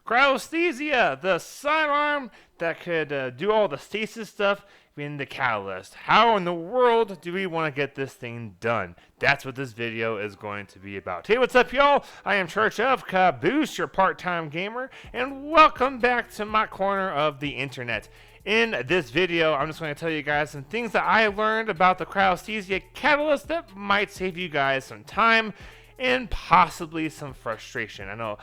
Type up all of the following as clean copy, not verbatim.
Cryosthesia, the sidearm that could do all the stasis stuff in the catalyst. How in the world do we want to get this thing done? That's what this video is going to be about. Hey, what's up, y'all? I am Church of Caboose, your part-time gamer, and welcome back to my corner of the internet. In this video, I'm just going to tell you guys some things that I learned about the Cryosthesia catalyst that might save you guys some time and possibly some frustration. I know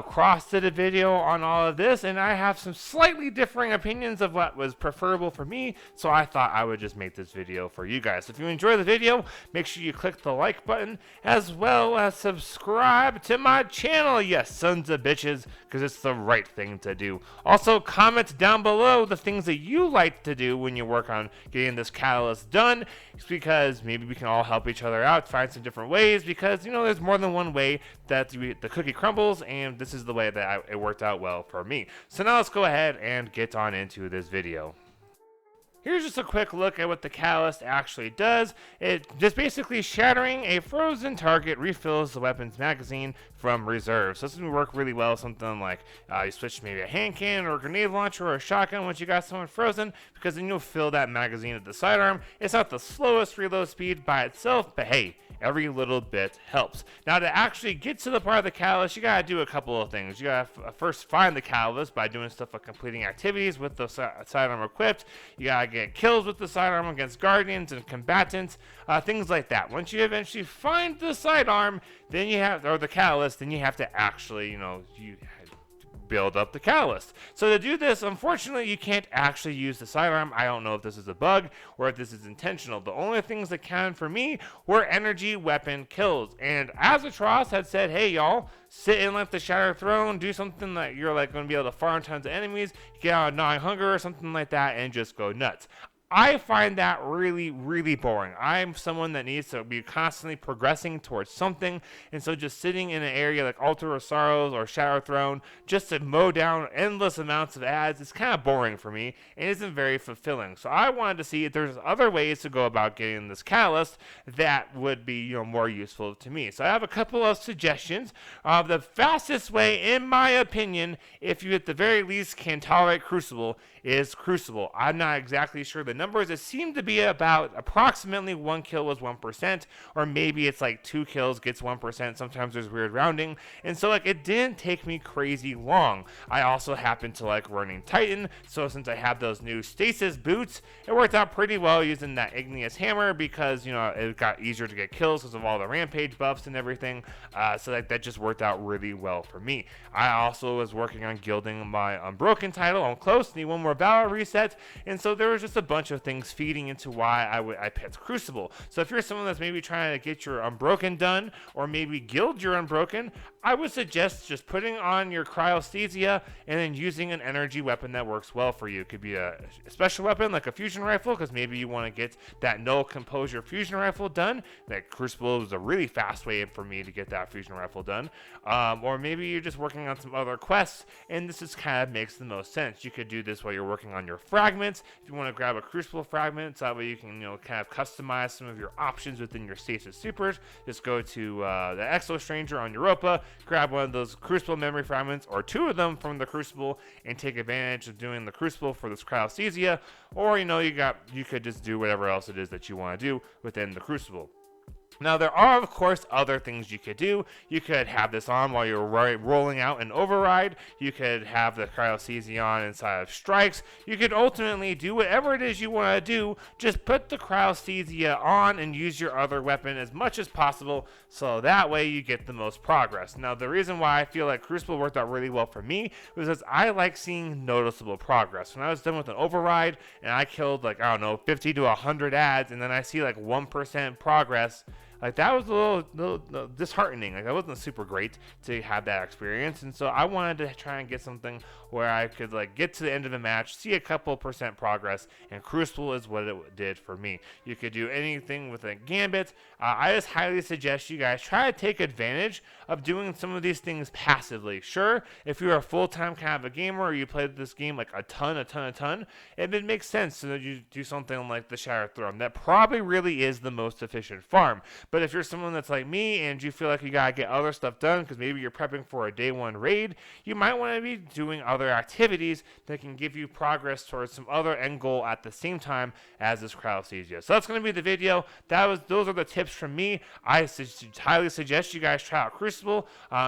Cross did a video on all of this, and I have some slightly differing opinions of what was preferable for me, so I thought I would just make this video for you guys. If you enjoy the video, make sure you click the like button, as well as subscribe to my channel, yes, sons of bitches, because it's the right thing to do. Also, comment down below the things that you like to do when you work on getting this catalyst done, because maybe we can all help each other out, find some different ways, because, you know, there's more than one way that the cookie crumbles, and this is the way that it worked out well for me. So now let's go ahead and get on into this video. Here's just a quick look at what the catalyst actually does. It just basically shattering a frozen target refills the weapon's magazine from reserve. So this would work really well. Something like you switch maybe a hand cannon or a grenade launcher or a shotgun once you got someone frozen, because then you'll fill that magazine at the sidearm. It's not the slowest reload speed by itself, but hey, every little bit helps. Now, to actually get to the part of the catalyst, you gotta do a couple of things. You gotta first find the catalyst by doing stuff like completing activities with the sidearm equipped. You gotta get kills with the sidearm against guardians and combatants, things like that. Once you eventually find the sidearm, then you have, or the catalyst, then you have to actually, you build up the catalyst. So to do this, unfortunately, you can't actually use the sidearm. I don't know if this is a bug or if this is intentional. The only things that counted for me were energy weapon kills. And as Atroz had said, hey y'all, sit in like the Shattered Throne, do something that you're like going to be able to farm tons of enemies, get out of gnawing hunger or something like that, and just go nuts. I find that really, really boring. I'm someone that needs to be constantly progressing towards something, and so just sitting in an area like Altar of Sorrows or Shattered Throne just to mow down endless amounts of ads is kind of boring for me and isn't very fulfilling. So I wanted to see if there's other ways to go about getting this catalyst that would be more useful to me. So I have a couple of suggestions. The fastest way, in my opinion, if you at the very least can tolerate Crucible, is Crucible. I'm not exactly sure the numbers. It seemed to be about approximately 1 kill was 1%, or maybe it's like 2 kills gets 1%. Sometimes there's weird rounding, and so like it didn't take me crazy long. I also happen to like running Titan, so since I have those new stasis boots, it worked out pretty well using that igneous hammer, because it got easier to get kills because of all the rampage buffs and everything. So that just worked out really well for me. I also was working on gilding my Unbroken title. I'm close, need one more battle reset, and so there was just a bunch of things feeding into why I picked Crucible. So if you're someone that's maybe trying to get your Unbroken done, or maybe guild your Unbroken, I would suggest just putting on your Cryosthesia and then using an energy weapon that works well for you. It could be a special weapon like a fusion rifle, because maybe you want to get that null composure fusion rifle done. That Crucible is a really fast way for me to get that fusion rifle done. Or maybe you're just working on some other quests, and this just kind of makes the most sense. You could do this while you're working on your fragments. If you want to grab a Crucible fragment, so that way you can kind of customize some of your options within your stasis supers. Just go to the Exo Stranger on Europa, grab one of those Crucible memory fragments, or 2 of them from the Crucible, and take advantage of doing the Crucible for this Cryosthesia. Or you could just do whatever else it is that you want to do within the Crucible. Now, there are, of course, other things you could do. You could have this on while you're rolling out an override. You could have the Cryosthesia on inside of strikes. You could ultimately do whatever it is you want to do. Just put the Cryosthesia on and use your other weapon as much as possible, so that way you get the most progress. Now, the reason why I feel like Crucible worked out really well for me was because I like seeing noticeable progress. When I was done with an override and I killed 50 to 100 ads, and then I see 1% progress, Like, that was a little disheartening. Like, that wasn't super great to have that experience. And so I wanted to try and get something where I could, like, get to the end of the match, see a couple % progress, and Crucible is what it did for me. You could do anything with a Gambit. I just highly suggest you guys try to take advantage of doing some of these things passively. Sure, if you're a full-time kind of a gamer, or you play this game like a ton, it makes sense to you do something like the Shattered Throne. That probably really is the most efficient farm. But if you're someone that's like me and you feel like you gotta get other stuff done because maybe you're prepping for a day one raid, you might want to be doing other activities that can give you progress towards some other end goal at the same time as this Cryosthesia. So that's going to be the video. Those are the tips from me. I highly suggest you guys try out Crucible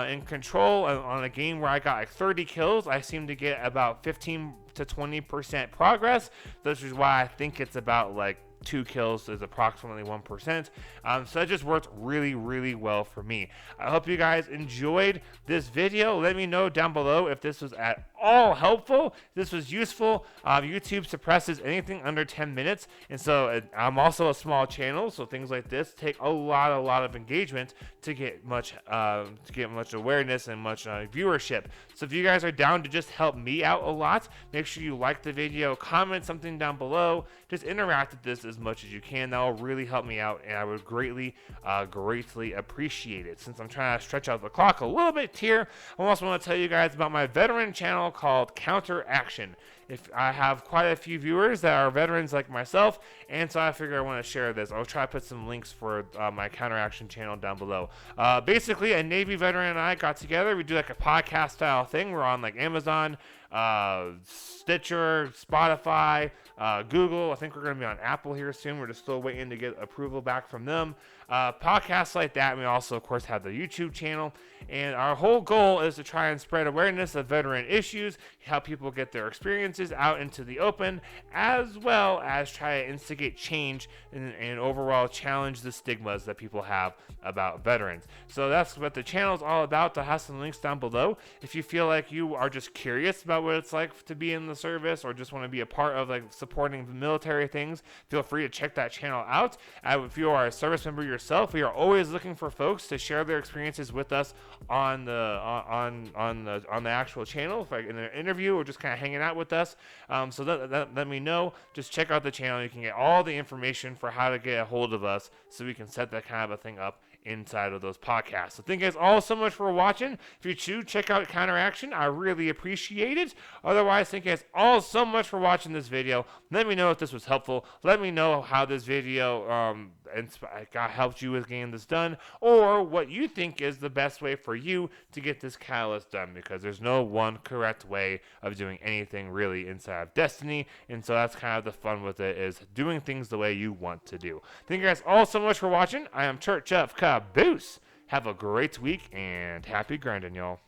in Control on a game where I got like 30 kills. I seem to get about 15 to 20% progress. This is why I think it's about like 2 kills is approximately 1%. So that just worked really, really well for me. I hope you guys enjoyed this video. Let me know down below if this was at all helpful, if this was useful. YouTube suppresses anything under 10 minutes, and so I'm also a small channel, so things like this take a lot of engagement to get much awareness and much viewership. So if you guys are down to just help me out a lot, make sure you like the video, comment something down below, just interact with this as much as you can. That will really help me out, and I would greatly appreciate it. Since I'm trying to stretch out the clock a little bit here, I also want to tell you guys about my veteran channel called CounterAction. If I have quite a few viewers that are veterans like myself, and so I figure I want to share this. I'll try to put some links for my CounterAction channel down below. Basically, a Navy veteran and I got together. We do like a podcast style thing. We're on like Amazon, Stitcher, Spotify, Google. I think we're going to be on Apple here soon. We're just still waiting to get approval back from them. Podcasts like that. And we also, of course, have the YouTube channel. And our whole goal is to try and spread awareness of veteran issues, help people get their experiences out into the open, as well as try to instigate change and overall challenge the stigmas that people have about veterans. So that's what the channel is all about. I'll have some links down below. If you feel like you are just curious about what it's like to be in the service or just want to be a part of like supporting the military things, feel free to check that channel out. If you are a service member yourself, we are always looking for folks to share their experiences with us on the actual channel, if in an interview or just kind of hanging out with us. So let me know. Just check out the channel. You can get all the information for how to get a hold of us, so we can set that kind of a thing up inside of those podcasts. So thank you guys all so much for watching. If you choose, check out CounterAction. I really appreciate it. Otherwise, thank you guys all so much for watching this video. Let me know if this was helpful. Let me know how this video helped you with getting this done, or what you think is the best way for you to get this catalyst done, because there's no one correct way of doing anything really inside of Destiny, and so that's kind of the fun with it, is doing things the way you want to do. Thank you guys all so much for watching. I am Church of Caboose. Have a great week and happy grinding, y'all.